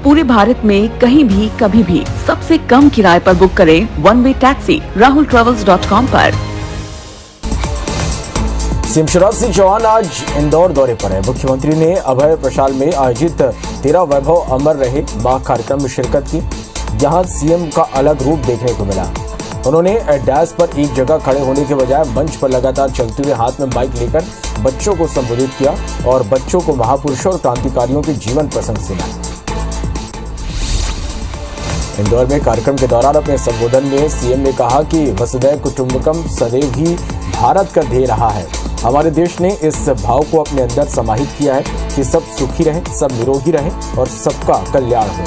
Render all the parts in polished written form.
पूरे भारत में कहीं भी कभी भी सबसे कम किराए पर बुक करें वन वे टैक्सी rahultravels.com पर। सीएम शिवराज सिंह चौहान आज इंदौर दौरे पर है। मुख्यमंत्री ने अभय प्रशाल में आयोजित तेरा वैभव अमर रहे माह कार्यक्रम में शिरकत की। यहां सीएम का अलग रूप देखने को मिला। उन्होंने डैश पर एक जगह खड़े होने के बजाय मंच पर लगातार चलते हुए हाथ में माइक लेकर बच्चों को संबोधित किया और बच्चों को महापुरुषों और क्रांतिकारियों के जीवन प्रसंग सुनाए। इंदौर में कार्यक्रम के दौरान अपने संबोधन में सीएम ने कहा कि वसुधैव कुटुंबकम सदैव ही भारत का ध्येय रहा है। हमारे देश ने इस भाव को अपने अंदर समाहित किया है कि सब सुखी रहें, सब निरोगी रहें और सबका कल्याण हो।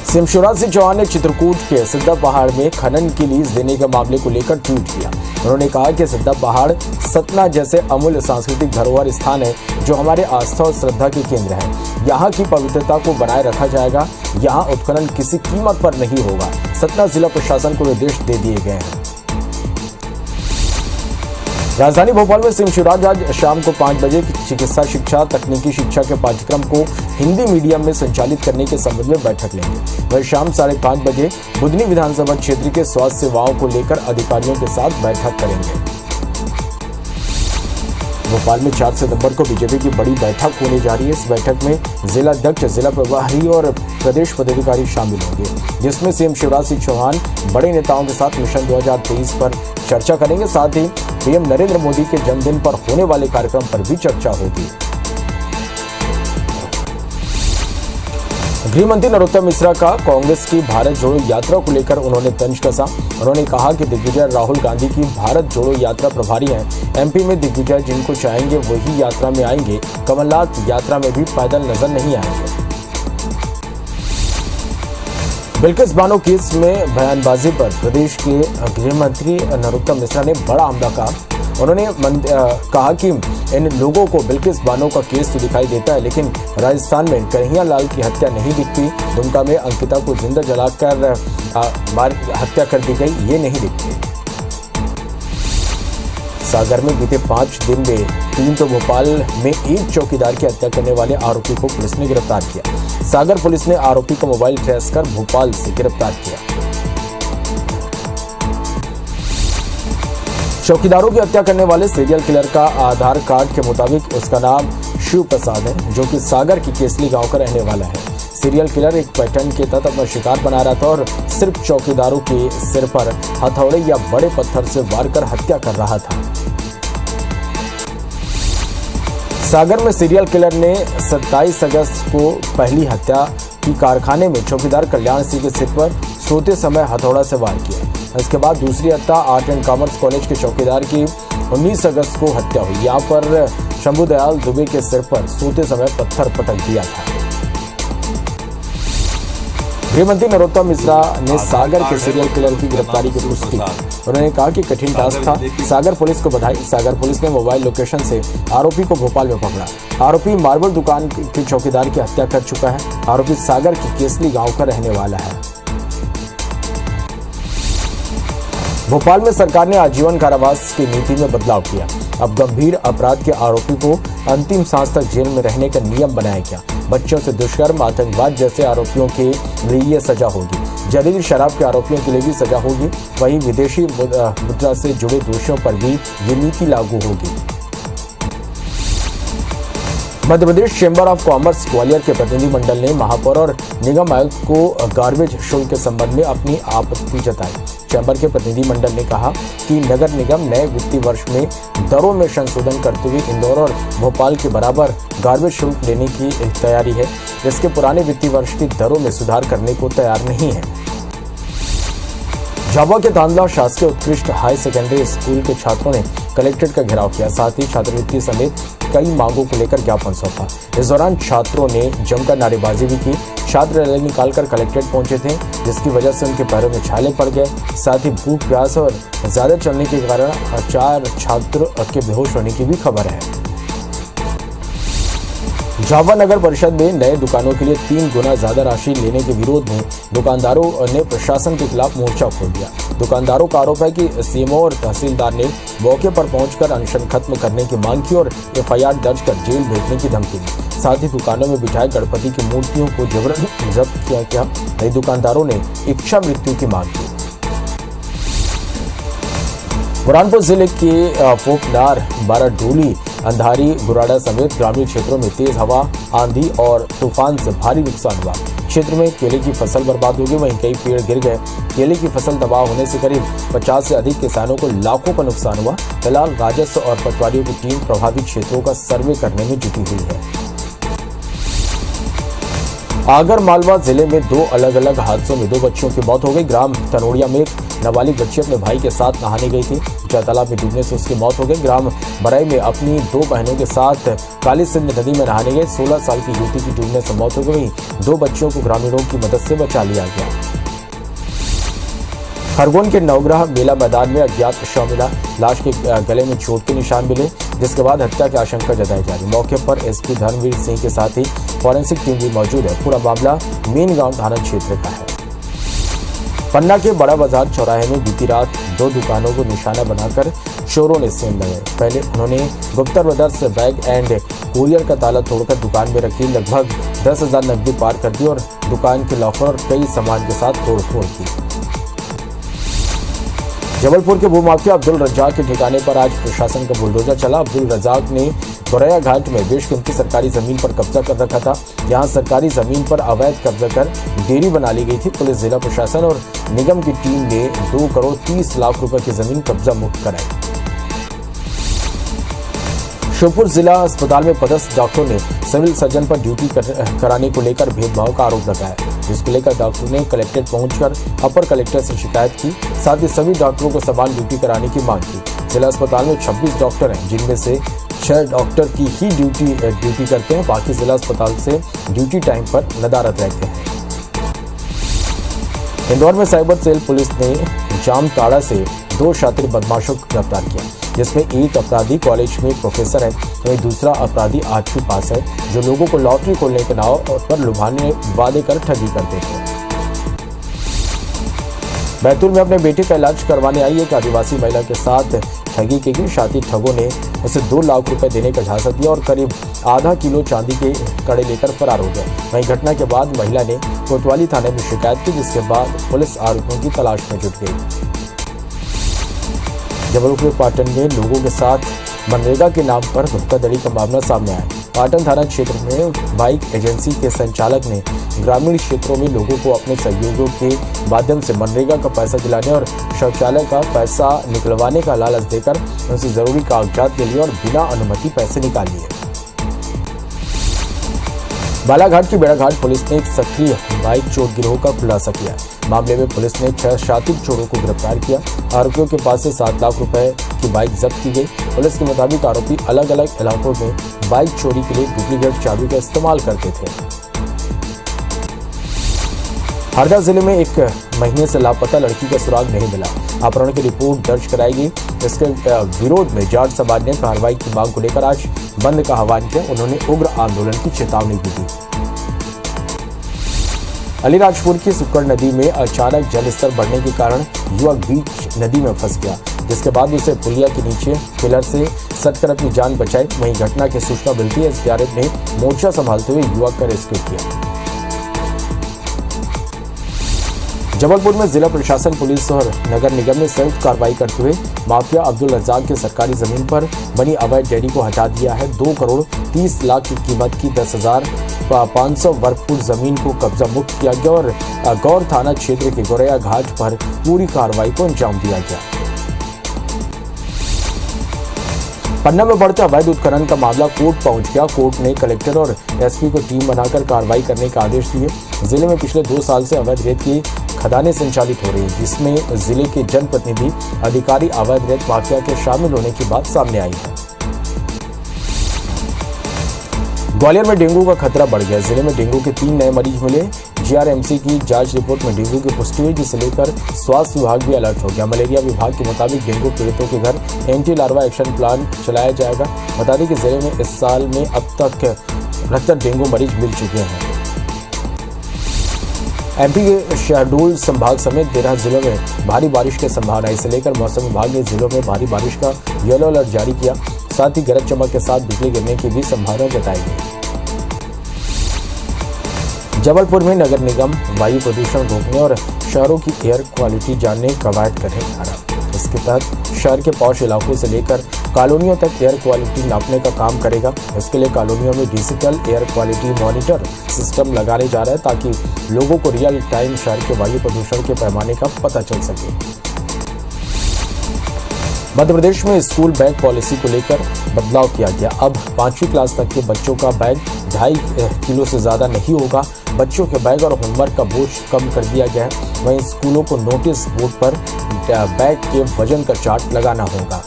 सीएम शिवराज सिंह चौहान ने चित्रकूट के सिद्धा पहाड़ में खनन की लीज देने के मामले को लेकर ट्वीट किया। उन्होंने कहा कि सिद्धा पहाड़ सतना जैसे अमूल्य सांस्कृतिक धरोहर स्थान है जो हमारे आस्था और श्रद्धा के केंद्र है। यहाँ की पवित्रता को बनाए रखा जाएगा। यहाँ उत्खनन किसी कीमत पर नहीं होगा। सतना जिला प्रशासन को निर्देश दे दिए गए हैं। राजधानी भोपाल में सीएम शिवराज आज शाम को 5 बजे चिकित्सा शिक्षा तकनीकी शिक्षा के पाठ्यक्रम को हिंदी मीडियम में संचालित करने के संबंध में बैठक लेंगे। वह शाम 5:30 बजे बुधनी विधानसभा क्षेत्र के स्वास्थ्य सेवाओं को लेकर अधिकारियों के साथ बैठक करेंगे। भोपाल में 4 सितंबर को बीजेपी की बड़ी बैठक होने जा रही है। इस बैठक में जिला अध्यक्ष, जिला प्रभारी और प्रदेश पदाधिकारी शामिल होंगे, जिसमें सीएम शिवराज सिंह चौहान बड़े नेताओं के साथ मिशन 2023 पर चर्चा करेंगे। साथ ही पीएम नरेंद्र मोदी के जन्मदिन पर होने वाले कार्यक्रम पर भी चर्चा होगी। गृह मंत्री नरोत्तम मिश्रा का कांग्रेस की भारत जोड़ो यात्रा को लेकर उन्होंने तंज कसा। उन्होंने कहा कि दिग्विजय राहुल गांधी की भारत जोड़ो यात्रा प्रभारी हैं। एमपी में दिग्विजय जिनको चाहेंगे वही यात्रा में आएंगे। कमलनाथ यात्रा में भी पैदल नजर नहीं आएंगे। बिल्किस बानो केस में बयानबाजी पर प्रदेश के गृह मंत्री नरोत्तम मिश्रा ने बड़ा हमला कहा। उन्होंने कहा कि इन लोगों को बिल्किस बानो का केस तो दिखाई देता है, लेकिन राजस्थान में कन्हैया लाल की हत्या नहीं दिखती। दुमका में अंकिता को जिंदा जलाकर हत्या कर दी गई, ये नहीं दिखती। सागर में बीते 5 दिन में 3 तो भोपाल में एक चौकीदार की हत्या करने वाले आरोपी को पुलिस ने गिरफ्तार किया। सागर पुलिस ने आरोपी का मोबाइल ट्रेस कर भोपाल से गिरफ्तार किया। चौकीदारों की हत्या करने वाले सीरियल किलर का आधार कार्ड के मुताबिक उसका नाम शिव प्रसाद है, जो कि सागर की केसली गांव का रहने वाला है। सीरियल किलर एक पैटर्न के तहत अपना शिकार बना रहा था और सिर्फ चौकीदारों के सिर पर हथौड़े या बड़े पत्थर से वार कर हत्या कर रहा था। सागर में सीरियल किलर ने 27 अगस्त को पहली हत्या की कारखाने में चौकीदार कल्याण सिंह के सिर पर सोते समय हथौड़ा से वार किया। इसके बाद दूसरी हत्या आर्ट एंड कॉमर्स कॉलेज के चौकीदार की 19 अगस्त को हत्या हुई। यहाँ पर शंभू दयाल दुबे के सिर पर सोते समय पत्थर पटक दिया था। गृहमंत्री नरोत्तम मिश्रा ने सागर के सीरियल किलर की गिरफ्तारी की पुष्टि की। उन्होंने कहा कि कठिन टास्क था। सागर पुलिस को बधाई। सागर पुलिस ने मोबाइल लोकेशन से आरोपी को भोपाल में पकड़ा। आरोपी मार्बल दुकान के चौकीदार की हत्या कर चुका है। आरोपी सागर की केसली गांव का रहने वाला है। भोपाल में सरकार ने आजीवन कारावास की नीति में बदलाव किया। अब गंभीर अपराध के आरोपी को अंतिम सांस तक जेल में रहने का नियम बनाया गया। बच्चों से दुष्कर्म, आतंकवाद जैसे आरोपियों के लिए ये सजा होगी। जहरीली शराब के आरोपियों के लिए भी सजा होगी। वहीं विदेशी मुद्रा से जुड़े दोषियों पर भी ये नीति लागू होगी। Madhya Pradesh chamber of commerce Gwalior के प्रतिनिधिमंडल ने महापौर और निगम आयुक्त को गार्बेज शुल्क के संबंध में अपनी आपत्ति जताई। चैम्बर के प्रतिनिधिमंडल ने कहा कि नगर निगम नए वित्तीय वर्ष में दरों में संशोधन करते हुए इंदौर और भोपाल के बराबर गार्बेज शुल्क लेने की तैयारी है। इसके पुराने वित्तीय वर्ष की दरों में सुधार करने को तैयार नहीं है। झाबुआ के तांदला शासकीय उत्कृष्ट हाई सेकेंडरी स्कूल के छात्रों ने कलेक्ट्रेट का घेराव किया। साथ ही छात्रवृत्ति समेत कई मांगों को लेकर ज्ञापन सौंपा। इस दौरान छात्रों ने जमकर नारेबाजी भी की। छात्र रैली निकालकर कलेक्ट्रेट पहुंचे थे, जिसकी वजह से उनके पैरों में छाले पड़ गए। साथ ही भूख, प्यास और ज्यादा चलने के कारण 4 छात्र के बेहोश होने की भी खबर है। झाबुआ नगर परिषद में नए दुकानों के लिए 3 गुना ज्यादा राशि लेने के विरोध में दुकानदारों ने प्रशासन के खिलाफ मोर्चा खोल दिया। दुकानदारों का आरोप है कि सीएमओ और तहसीलदार ने मौके पर पहुंचकर अनशन खत्म करने की मांग की और एफआईआर दर्ज कर जेल भेजने की धमकी दी। साथ ही दुकानों में बिठाए गणपति की मूर्तियों को जबरन जब्त किया गया। कई दुकानदारों ने इच्छा मृत्यु की मांग की। बुरहानपुर जिले के पोपनार, बाराडोली, अंधारी, गुराड़ा समेत ग्रामीण क्षेत्रों में तेज हवा, आंधी और तूफान से भारी नुकसान हुआ। क्षेत्र में केले की फसल बर्बाद हो गई, वहीं कई पेड़ गिर गए। केले की फसल तबाह होने से करीब 50 से अधिक किसानों को लाखों का नुकसान हुआ। फिलहाल राजस्व और पटवारियों की टीम प्रभावित क्षेत्रों का सर्वे करने में जुटी हुई है। आगर मालवा जिले में 2 अलग अलग हादसों में 2 बच्चियों की मौत हो गई। ग्राम तनोड़िया में एक नाबालिग बच्ची अपने भाई के साथ नहाने गई थी, जहाँ तालाब में डूबने से उसकी मौत हो गई। ग्राम बराई में अपनी 2 बहनों के साथ काली सिंध नदी में नहाने गए 16 साल की युवती की डूबने से मौत हो गई। 2 बच्चियों को ग्रामीणों की मदद से बचा लिया गया। खरगोन के नवग्रह मेला मैदान में अज्ञात शव मिला। लाश के गले में चोट के निशान मिले, जिसके बाद हत्या की आशंका जताई जा रही। मौके पर एसपी धर्मवीर सिंह के साथ ही फॉरेंसिक टीम भी मौजूद है। पूरा मामला मेन गांव थाना क्षेत्र का है। पन्ना के बड़ा बाजार चौराहे में बीती रात 2 दुकानों को निशाना बनाकर चोरों ने सेंध लगाए। पहले उन्होंने Gupta brothers bag and courier का ताला तोड़कर दुकान में रखी लगभग 10,000 नकदी पार कर दी और दुकान के लॉकर और कई सामान के साथ तोड़फोड़ की। जबलपुर के भूमाफिया अब्दुल रज्जाक के ठिकाने पर आज प्रशासन का बुलडोजर चला। अब्दुल रज्जाक ने गोरैया घाट में बेशकीमती सरकारी जमीन पर कब्जा कर रखा था। यहां सरकारी जमीन पर अवैध कब्जा कर डेयरी बना ली गई थी। पुलिस, जिला प्रशासन और निगम की टीम ने 2 करोड़ 30 लाख रुपए की जमीन कब्जा मुक्त कराई। श्योपुर जिला अस्पताल में पदस्थ डॉक्टर ने सिविल सर्जन पर ड्यूटी कराने को लेकर भेदभाव का आरोप लगाया, जिसको लेकर डॉक्टर ने कलेक्ट्रेट पहुंचकर अपर कलेक्टर से शिकायत की। साथ ही सभी डॉक्टरों को समान ड्यूटी कराने की मांग की। जिला अस्पताल में 26 डॉक्टर हैं, जिनमें से 6 डॉक्टर की ही ड्यूटी करते हैं, बाकी जिला अस्पताल से ड्यूटी टाइम पर नदारत रहते हैं। इंदौर में साइबर सेल पुलिस ने जामताड़ा से 2 शातिर बदमाशों को गिरफ्तार किया, जिसमें एक अपराधी कॉलेज में प्रोफेसर है, वहीं दूसरा अपराधी 8वीं पास है, जो लोगों को लॉटरी खोलने के नाव पर लुभाने वादे कर ठगी करते थे। बैतूल में अपने बेटे का इलाज करवाने आई एक आदिवासी महिला के साथ ठगी की गई। शातिर ठगों ने उसे 2 लाख रुपए देने का झांसा दिया और करीब आधा किलो चांदी के कड़े लेकर फरार हो गए। वहीं घटना के बाद महिला ने कोतवाली थाने में शिकायत की, जिसके बाद पुलिस आरोपियों की तलाश में जुट गई। जबलपुर पाटन में लोगों के साथ मनरेगा के नाम पर धोखाधड़ी का मामला सामने आया। पाटन थाना क्षेत्र में बाइक एजेंसी के संचालक ने ग्रामीण क्षेत्रों में लोगों को अपने सहयोगियों के माध्यम से मनरेगा का पैसा दिलाने और शौचालय का पैसा निकलवाने का लालच देकर उनसे जरूरी कागजात ले लिए और बिना अनुमति पैसे निकाल लिए। बालाघाट की बेड़ाघाट पुलिस ने एक सक्रिय बाइक चोर गिरोह का खुलासा किया। मामले में पुलिस ने 6 शातिर चोरों को गिरफ्तार किया। आरोपियों के पास से 7 लाख रुपए की बाइक जब्त की गई। पुलिस के मुताबिक आरोपी अलग अलग इलाकों में बाइक चोरी के लिए डुप्लीकेट चाबी का इस्तेमाल करते थे। हरदा जिले में 1 महीने से लापता लड़की का सुराग नहीं मिला। अपहरण की रिपोर्ट दर्ज कराई गई। इसके विरोध में जाट समाज ने कार्रवाई की मांग को लेकर आज बंद का आह्वान किया। उन्होंने उग्र आंदोलन की चेतावनी भी दी। अलीराजपुर की सुक्कड़ नदी में अचानक जलस्तर बढ़ने के कारण युवक बीच नदी में फंस गया, जिसके बाद उसे पुलिया के नीचे पिलर से सटकर अपनी जान बचाई। वहीं घटना की सूचना मिलती है एसडीआरएफ ने मोर्चा संभालते हुए युवक का रेस्क्यू किया। जबलपुर में जिला प्रशासन, पुलिस और नगर निगम ने संयुक्त कार्रवाई करते हुए माफिया अब्दुल रज्जाक की सरकारी जमीन पर बनी अवैध डेयरी को हटा दिया है। 2 करोड़ 30 लाख की कीमत की 10,500 वर्ग फुट जमीन को कब्जा मुक्त किया गया और गौर थाना क्षेत्र के गोरैया घाट पर पूरी कार्रवाई को अंजाम दिया गया। पन्ना में बढ़ते अवैध उत्खनन का मामला कोर्ट पहुंच गया। कोर्ट ने कलेक्टर और एसपी को टीम बनाकर कार्रवाई करने के आदेश दिए। जिले में पिछले 2 साल से अवैध रेत की खदानें संचालित हो रही है, जिसमें जिले के जनप्रतिनिधि अधिकारी अवैध रेत माफिया के शामिल होने की बात सामने आई है। ग्वालियर में डेंगू का खतरा बढ़ गया। जिले में डेंगू के 3 नए मरीज मिले। जीआरएमसी की जांच रिपोर्ट में डेंगू की पुष्टि हुई, जिसे लेकर स्वास्थ्य विभाग भी अलर्ट हो गया। मलेरिया विभाग के मुताबिक डेंगू पीड़ितों के घर एंटी लार्वा एक्शन प्लान चलाया जाएगा। बता दें कि जिले में इस साल में अब तक 69 डेंगू मरीज मिल चुके हैं। एमपी के शहडोल संभाग समेत 13 जिलों में भारी बारिश की संभावना है। इसे लेकर मौसम विभाग ने जिलों में भारी बारिश का येलो अलर्ट जारी किया। साथ ही गरज चमक के साथ बिजली गिरने की भी संभावना जताई है। जबलपुर में नगर निगम वायु प्रदूषण रोकने और शहरों की एयर क्वालिटी जानने कवायद करने जा रहा है। इसके तहत शहर के पॉश इलाकों से लेकर कॉलोनियों तक एयर क्वालिटी नापने का काम करेगा। इसके लिए कॉलोनियों में digital air quality monitor system लगाने जा रहा है ताकि लोगों को रियल टाइम शहर के वायु प्रदूषण के पैमाने का पता चल सके। मध्य प्रदेश में स्कूल बैग पॉलिसी को लेकर बदलाव किया गया। अब 5वीं क्लास तक के बच्चों का बैग 2.5 किलो से ज़्यादा नहीं होगा। बच्चों के बैग और होमवर्क का बोझ कम कर दिया गया है। वहीं स्कूलों को नोटिस बोर्ड पर बैग के वजन का चार्ट लगाना होगा।